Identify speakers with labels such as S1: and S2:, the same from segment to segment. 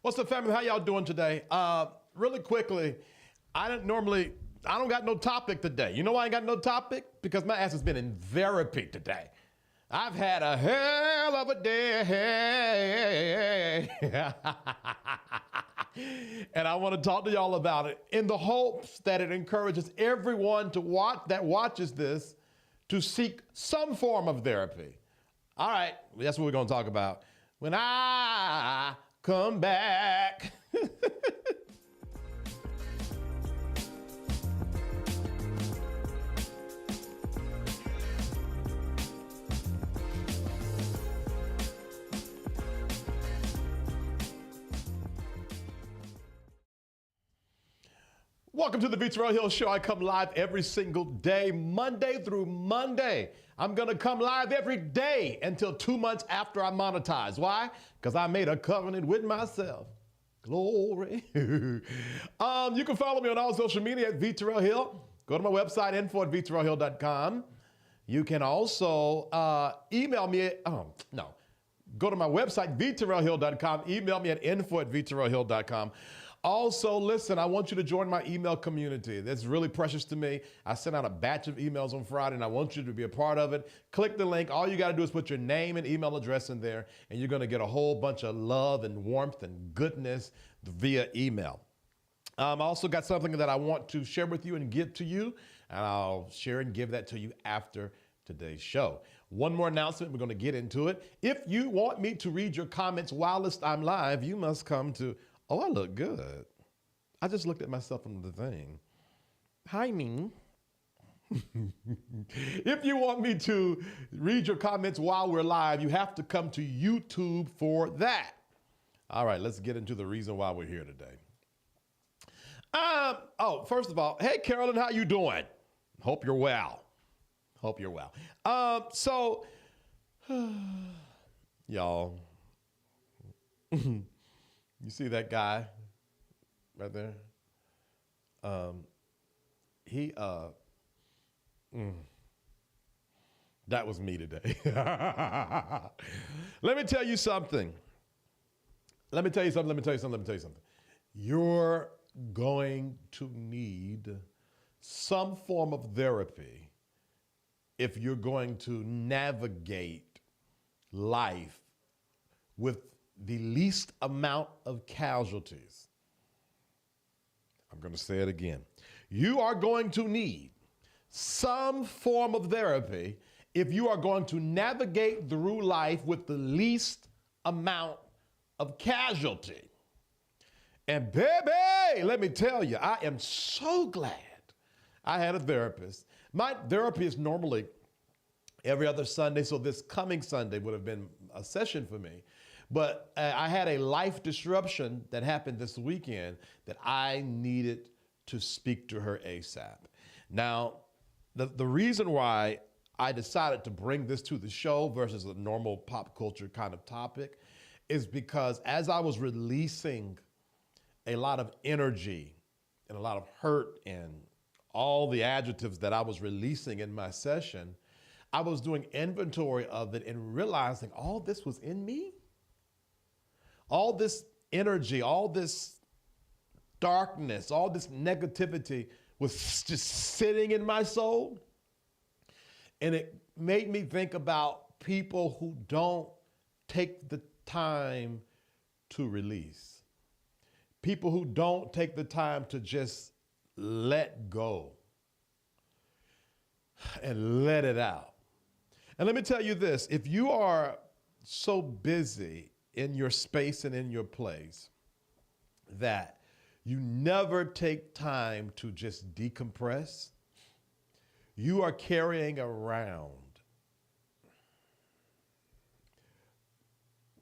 S1: What's up, family? How y'all doing today? Really quickly, I don't got no topic today. You know why I ain't got no topic? Because my ass has been in therapy today. I've had a hell of a day. And I want to talk to y'all about it in the hopes that it encourages everyone that watches this to seek some form of therapy. All right, that's what we're going to talk about when I come back. Welcome to the V. Terrell Hill Show. I come live every single day, Monday through Monday. I'm going to come live every day until 2 months after I monetize. Why? Because I made a covenant with myself. Glory. You can follow me on all social media at V. Terrell Hill. Go to my website, info@vterrellhill.com. You can also email me. Go to my website, vterrellhill.com. Email me at info@vterrellhill.com. Also, listen, I want you to join my email community. That's really precious to me. I sent out a batch of emails on Friday, and I want you to be a part of it. Click the link. All you got to do is put your name and email address in there, and you're going to get a whole bunch of love and warmth and goodness via email. I also got something that I want to share with you and give to you, and I'll share and give that to you after today's show. One more announcement. We're going to get into it. If you want me to read your comments whilst I'm live, you must come to... Oh, I look good. I just looked at myself on the thing. Hi, me. If you want me to read your comments while we're live, you have to come to YouTube for that. All right, let's get into the reason why we're here today. First of all, hey, Carolyn, how you doing? Hope you're well. Hope you're well. Y'all. You see that guy right there? That was me today. Let me tell you something. You're going to need some form of therapy if you're going to navigate life with the least amount of casualties. I'm going to say it again. You are going to need some form of therapy if you are going to navigate through life with the least amount of casualty. And baby, let me tell you, I am so glad I had a therapist. My therapy is normally every other Sunday, so this coming Sunday would have been a session for me. But I had a life disruption that happened this weekend that I needed to speak to her ASAP. Now, the reason why I decided to bring this to the show versus a normal pop culture kind of topic is because as I was releasing a lot of energy and a lot of hurt and all the adjectives that I was releasing in my session, I was doing inventory of it and realizing all this was in me. All this energy, all this darkness, all this negativity was just sitting in my soul. And it made me think about people who don't take the time to release. People who don't take the time to just let go and let it out. And let me tell you this, if you are so busy in your space and in your place that you never take time to just decompress, you are carrying around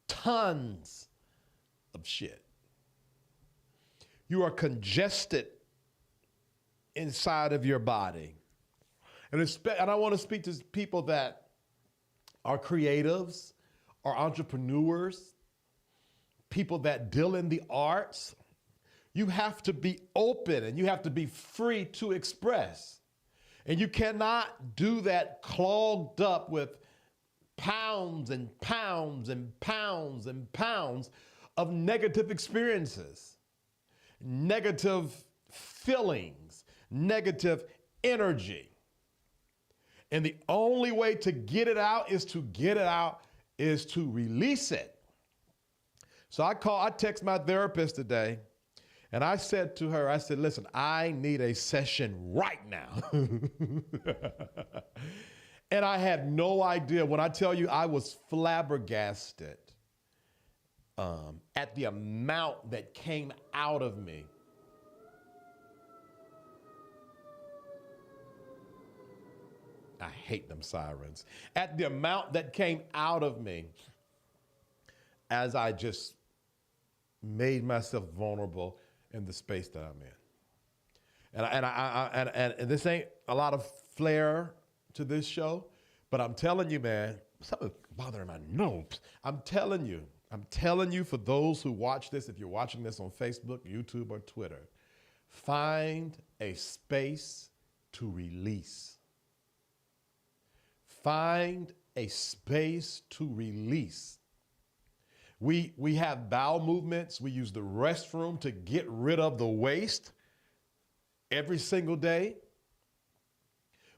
S1: tons of shit. You are congested inside of your body. And I want to speak to people that are creatives, are entrepreneurs, people that deal in the arts. You have to be open and you have to be free to express. And you cannot do that clogged up with pounds and pounds and pounds and pounds of negative experiences, negative feelings, negative energy. And the only way to get it out is to release it. So I text my therapist today and I said to her, I said, listen, I need a session right now. And I had no idea. When I tell you I was flabbergasted at the amount that came out of me. I hate them sirens. At the amount that came out of me as I just made myself vulnerable in the space that I'm in. And this ain't a lot of flair to this show, but I'm telling you, man, something's bothering my nose. I'm telling you for those who watch this, if you're watching this on Facebook, YouTube, or Twitter, find a space to release. Find a space to release. We have bowel movements. We use the restroom to get rid of the waste every single day.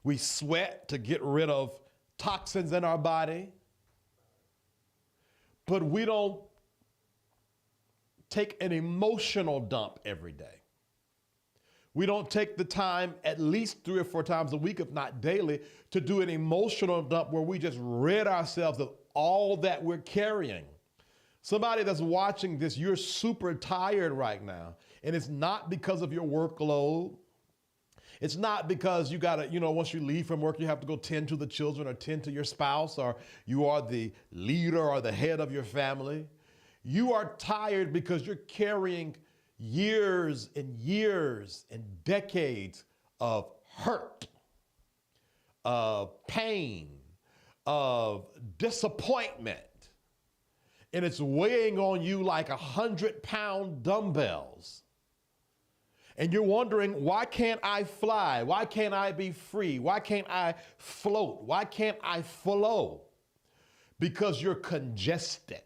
S1: We sweat to get rid of toxins in our body. But we don't take an emotional dump every day. We don't take the time at least 3 or 4 times a week, if not daily, to do an emotional dump where we just rid ourselves of all that we're carrying. Somebody that's watching this, you're super tired right now. And it's not because of your workload. It's not because you gotta, once you leave from work, you have to go tend to the children or tend to your spouse, or you are the leader or the head of your family. You are tired because you're carrying years and years and decades of hurt, of pain, of disappointment. And it's weighing on you like 100-pound dumbbells. And you're wondering, why can't I fly? Why can't I be free? Why can't I float? Why can't I flow? Because you're congested.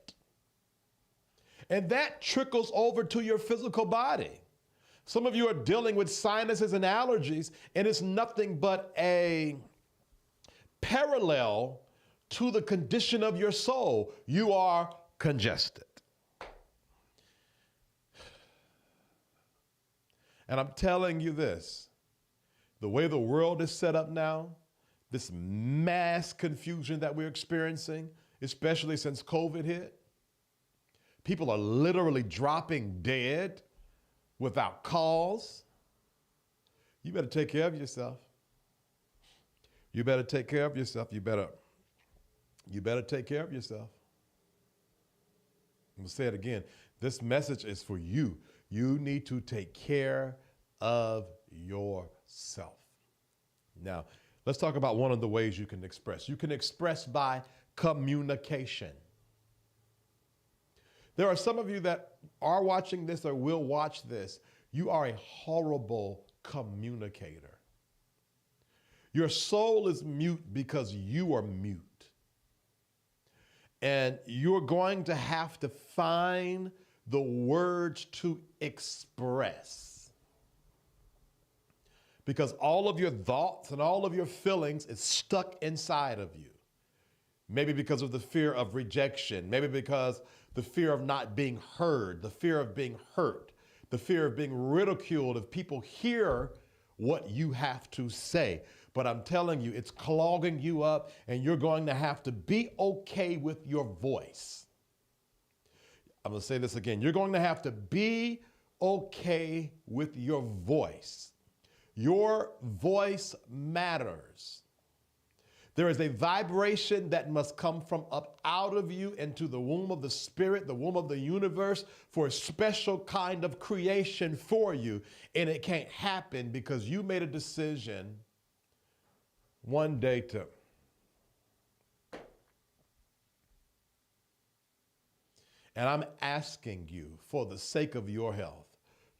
S1: And that trickles over to your physical body. Some of you are dealing with sinuses and allergies, and it's nothing but a parallel to the condition of your soul. You are congested. And I'm telling you this, the way the world is set up now, this mass confusion that we're experiencing, especially since COVID hit, people are literally dropping dead without cause. You better take care of yourself. You better take care of yourself. You better take care of yourself. I'm going to say it again. This message is for you. You need to take care of yourself. Now, let's talk about one of the ways you can express. You can express by communication. There are some of you that are watching this or will watch this. You are a horrible communicator. Your soul is mute because you are mute. And you're going to have to find the words to express. Because all of your thoughts and all of your feelings is stuck inside of you. Maybe because of the fear of rejection. Maybe because the fear of not being heard, the fear of being hurt, the fear of being ridiculed if people hear what you have to say. But I'm telling you, it's clogging you up, and you're going to have to be okay with your voice. I'm going to say this again. You're going to have to be okay with your voice. Your voice matters. There is a vibration that must come from up out of you into the womb of the spirit, the womb of the universe, for a special kind of creation for you. And it can't happen because you made a decision one day to and I'm asking you, for the sake of your health,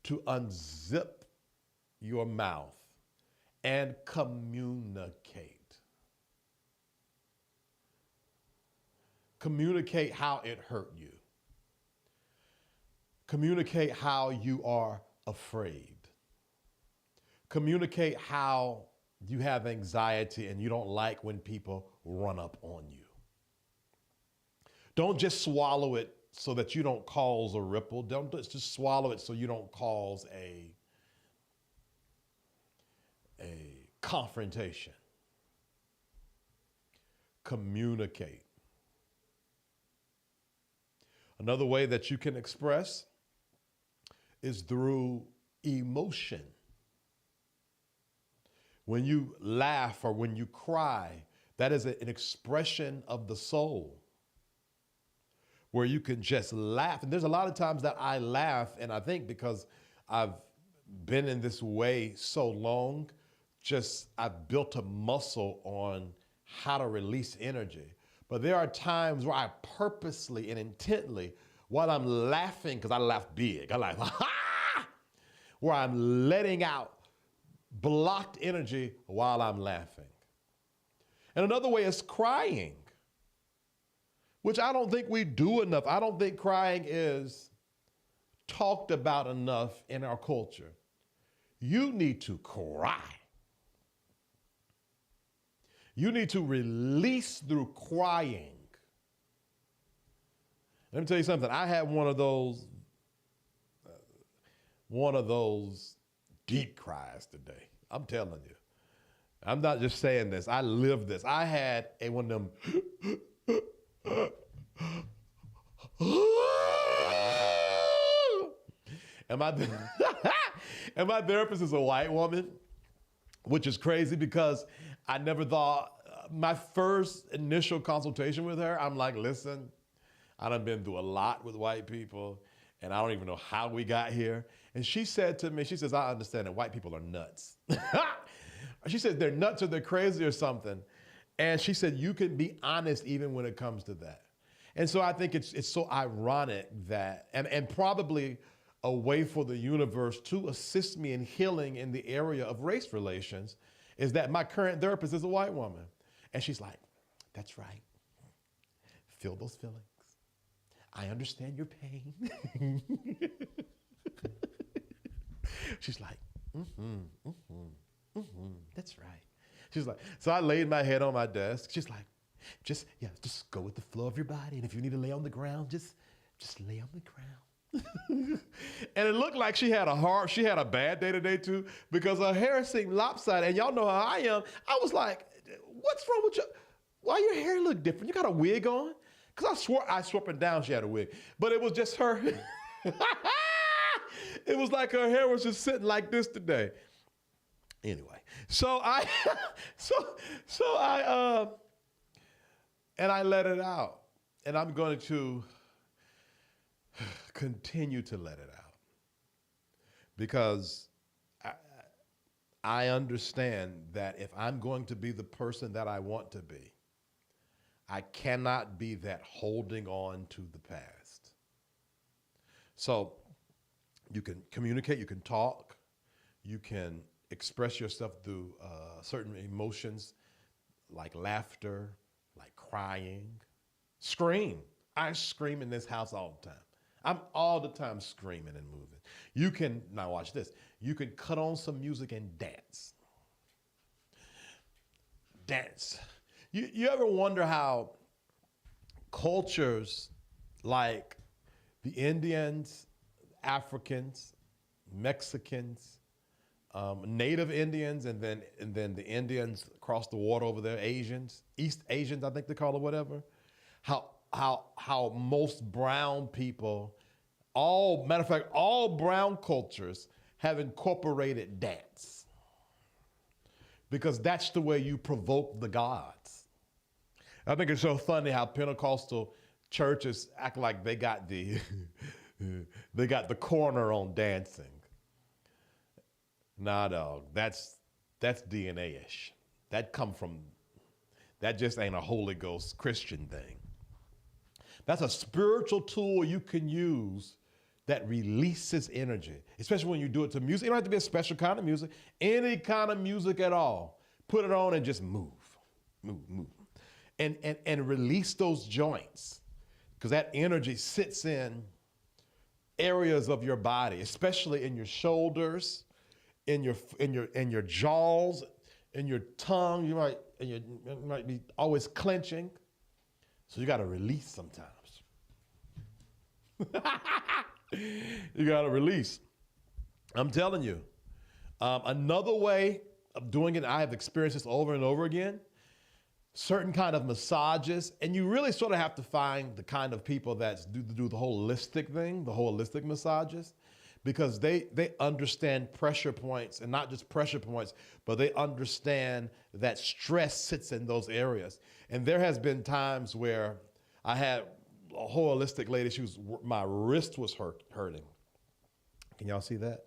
S1: to unzip your mouth and communicate. Communicate how it hurt you. Communicate how you are afraid. Communicate how you have anxiety and you don't like when people run up on you. Don't just swallow it so that you don't cause a ripple. Don't just swallow it so you don't cause a confrontation. Communicate. Another way that you can express is through emotion. When you laugh or when you cry, that is an expression of the soul where you can just laugh. And there's a lot of times that I laugh, and I think because I've been in this way so long, I've built a muscle on how to release energy. But there are times where I purposely and intently, while I'm laughing, because I laugh big, I laugh, ha! Where I'm letting out blocked energy while I'm laughing. And another way is crying, which I don't think we do enough. I don't think crying is talked about enough in our culture. You need to cry. You need to release through crying. Let me tell you something. I had one of those deep cries today. I'm telling you. I'm not just saying this. I lived this. I had one of them. and my therapist is a white woman, which is crazy because I never thought, my first initial consultation with her, I'm like, listen, I done been through a lot with white people, and I don't even know how we got here. And she said to me, she says, I understand that white people are nuts. She said, they're nuts or they're crazy or something. And she said, you can be honest even when it comes to that. And so I think it's so ironic that, and probably a way for the universe to assist me in healing in the area of race relations is that my current therapist is a white woman. And she's like, that's right. Feel those feelings. I understand your pain. She's like, that's right. She's like, so I laid my head on my desk. She's like, just go with the flow of your body. And if you need to lay on the ground, just lay on the ground. And it looked like she had a bad day today too, because her hair seemed lopsided. And y'all know how I am. I was like, what's wrong with you? Why your hair look different? You got a wig on? Because I swore up and down she had a wig. But it was just her. It was like her hair was just sitting like this today. Anyway, so I let it out. And I'm going to continue to let it out. Because I understand that if I'm going to be the person that I want to be, I cannot be that holding on to the past. So you can communicate, you can talk, you can express yourself through certain emotions like laughter, like crying, scream. I scream in this house all the time. I'm all the time screaming and moving. You can, now watch this, you can cut on some music and dance. Dance. You ever wonder how cultures like the Indians, Africans, Mexicans, Native Indians, and then the Indians across the water over there, Asians, East Asians, I think they call it, whatever. How most brown people, matter of fact, all brown cultures have incorporated dance, because that's the way you provoke the gods. I think it's so funny how Pentecostal churches act like they got the they got the corner on dancing. Nah, dog, that's DNA-ish. That just ain't a Holy Ghost Christian thing. That's a spiritual tool you can use that releases energy, especially when you do it to music. It don't have to be a special kind of music, any kind of music at all. Put it on and just move. And release those joints, because that energy sits in areas of your body, especially in your shoulders, in your jaws, in your tongue. You might be always clenching. So you got to release sometimes. You got to release. I'm telling you. Another way of doing it, I have experienced this over and over again, certain kind of massages, and you really sort of have to find the kind of people that do the holistic thing, the holistic massages, because they understand pressure points, and not just pressure points, but they understand that stress sits in those areas. And there has been times where I had a holistic lady, my wrist was hurting. Can y'all see that?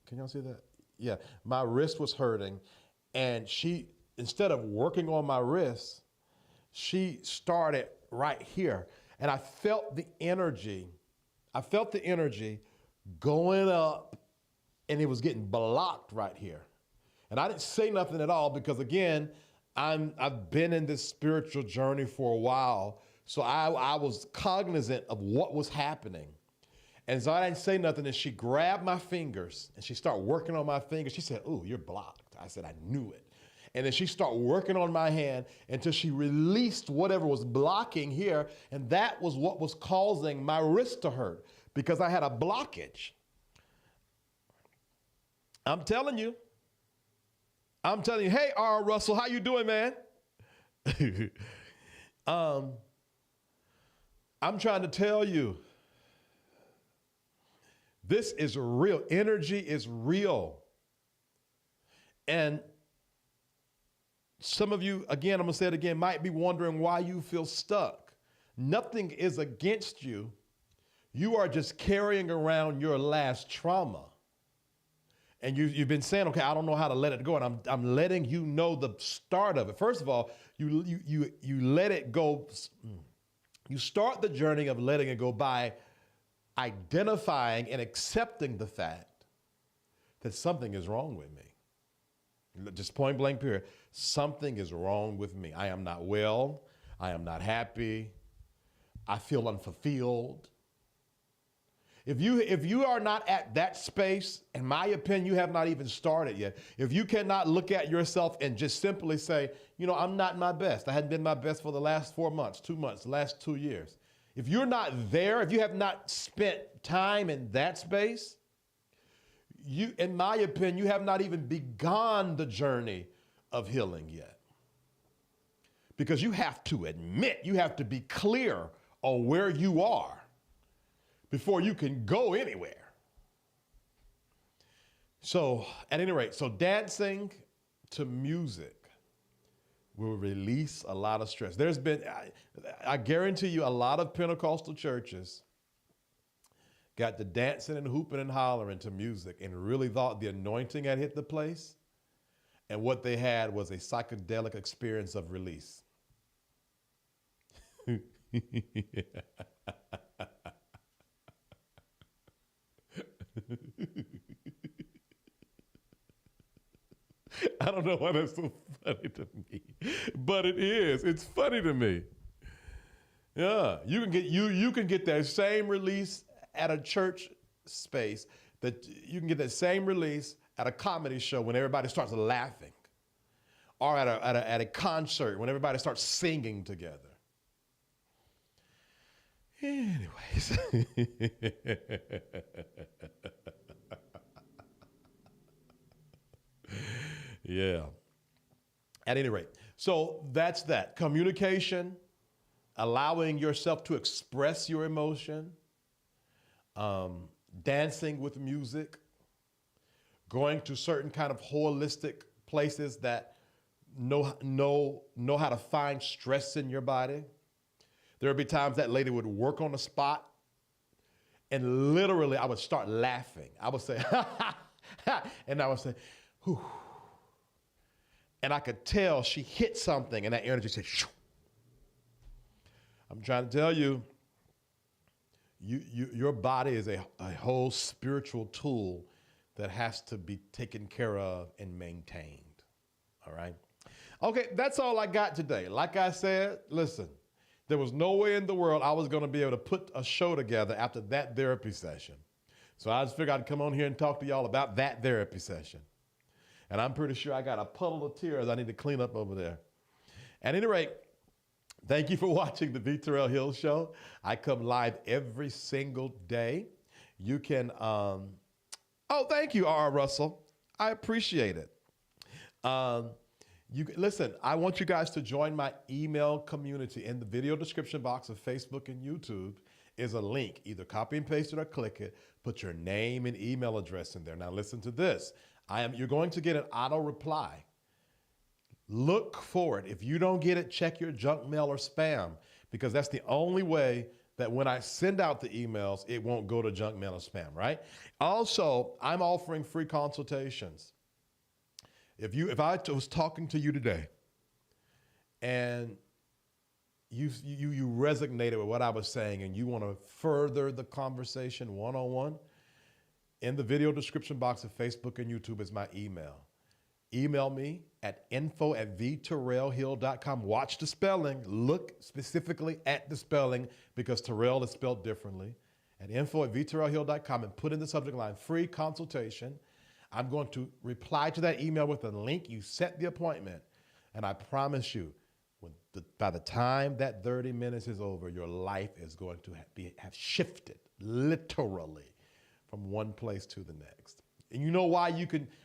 S1: Can y'all see that? Yeah, my wrist was hurting, and she, instead of working on my wrist, she started right here. And I felt the energy going up, and it was getting blocked right here. And I didn't say nothing at all because, again, I've been in this spiritual journey for a while, so I was cognizant of what was happening. And so I didn't say nothing, and she grabbed my fingers, and she started working on my fingers. She said, "Ooh, you're blocked." I said, "I knew it." And then she started working on my hand until she released whatever was blocking here, and that was what was causing my wrist to hurt, because I had a blockage. I'm telling you. Hey, R. Russell, how you doing, man? I'm trying to tell you, this is real. Energy is real. And some of you, again, I'm going to say it again, might be wondering why you feel stuck. Nothing is against you. You are just carrying around your last trauma. And you've been saying, okay, I don't know how to let it go. And I'm letting you know the start of it. First of all, you let it go. You start the journey of letting it go by identifying and accepting the fact that something is wrong with me. Just point blank period. Something is wrong with me. I am not well. I am not happy. I feel unfulfilled. If you are not at that space, in my opinion, you have not even started yet. If you cannot look at yourself and just simply say, I'm not my best. I hadn't been my best for the last 4 months, 2 months, the last 2 years. If you're not there, if you have not spent time in that space, in my opinion, you have not even begun the journey of healing yet. Because you have to admit, you have to be clear on where you are before you can go anywhere. So, at any rate, dancing to music will release a lot of stress. There's been, I guarantee you, a lot of Pentecostal churches got to dancing and hooping and hollering to music and really thought the anointing had hit the place. And what they had was a psychedelic experience of release. I don't know why that's so funny to me, but it is. It's funny to me. Yeah, you can get that same release at a church space, that you can get that same release at a comedy show when everybody starts laughing, or at a concert when everybody starts singing together. Anyways. Yeah. At any rate, so that's that. Communication, allowing yourself to express your emotion, dancing with music, going to certain kind of holistic places that know how to find stress in your body. There would be times that lady would work on the spot, and literally I would start laughing. I would say, ha, ha, ha, and I would say, whew. And I could tell she hit something, and that energy said, shoo. I'm trying to tell you, your body is a whole spiritual tool that has to be taken care of and maintained. All right? Okay, that's all I got today. Like I said, listen, There was no way in the world I was going to be able to put a show together after that therapy session. So I just figured I'd come on here and talk to y'all about that therapy session. And I'm pretty sure I got a puddle of tears I need to clean up over there. At any rate, thank you for watching the V. Terrell Hill Show. I come live every single day. You can, thank you, R. Russell. I appreciate it. Listen, I want you guys to join my email community. In the video description box of Facebook and YouTube is a link. Either copy and paste it or click it. Put your name and email address in there. Now listen to this. You're going to get an auto reply. Look for it. If you don't get it, check your junk mail or spam, because that's the only way that when I send out the emails, it won't go to junk mail or spam, right? Also, I'm offering free consultations. If I was talking to you today and you resonated with what I was saying and you want to further the conversation one-on-one, in the video description box of Facebook and YouTube is my email. Email me at info@vterrellhill.com. Watch the spelling. Look specifically at the spelling, because Terrell is spelled differently. At info@vterrellhill.com, and put in the subject line, free consultation. I'm going to reply to that email with a link. You set the appointment, and I promise you, by the time that 30 minutes is over, your life is going to have shifted, literally, from one place to the next. And you know why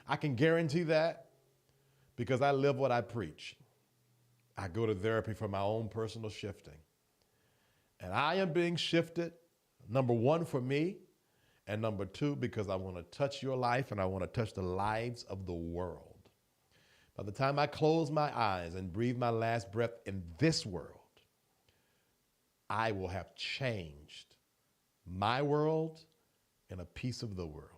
S1: I can guarantee that? Because I live what I preach. I go to therapy for my own personal shifting. And I am being shifted, number one, for me, and number two, because I want to touch your life and I want to touch the lives of the world. By the time I close my eyes and breathe my last breath in this world, I will have changed my world and a piece of the world.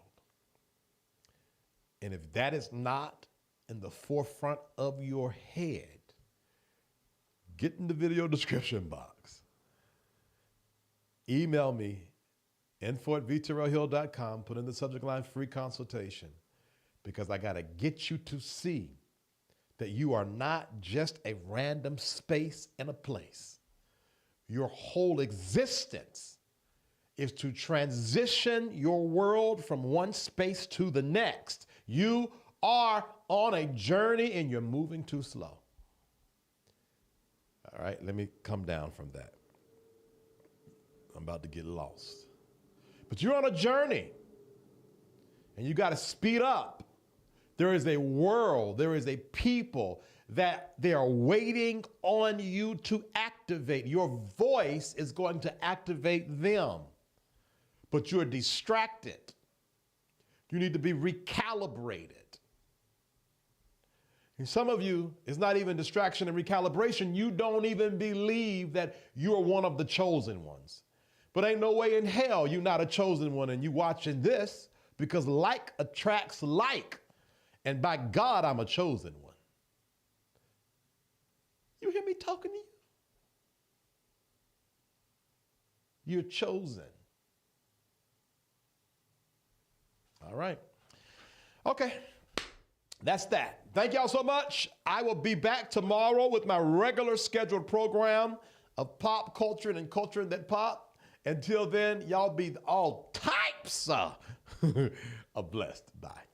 S1: And if that is not in the forefront of your head, get in the video description box. Email me, info@vterrellhill.com, put in the subject line, free consultation, because I got to get you to see that you are not just a random space and a place. Your whole existence is to transition your world from one space to the next. You are on a journey and you're moving too slow. All right, let me come down from that. I'm about to get lost. But you're on a journey and you got to speed up. There is a world, there is a people that they are waiting on you to activate. Your voice is going to activate them, but you're distracted. You need to be recalibrated. And some of you, it's not even distraction and recalibration. You don't even believe that you're one of the chosen ones. But ain't no way in hell you're not a chosen one and you watching this, because like attracts like. And by God, I'm a chosen one. You hear me talking to you? You're chosen. All right. Okay. That's that. Thank y'all so much. I will be back tomorrow with my regular scheduled program of pop culture and culture that pop. Until then, y'all be all types of blessed. Bye.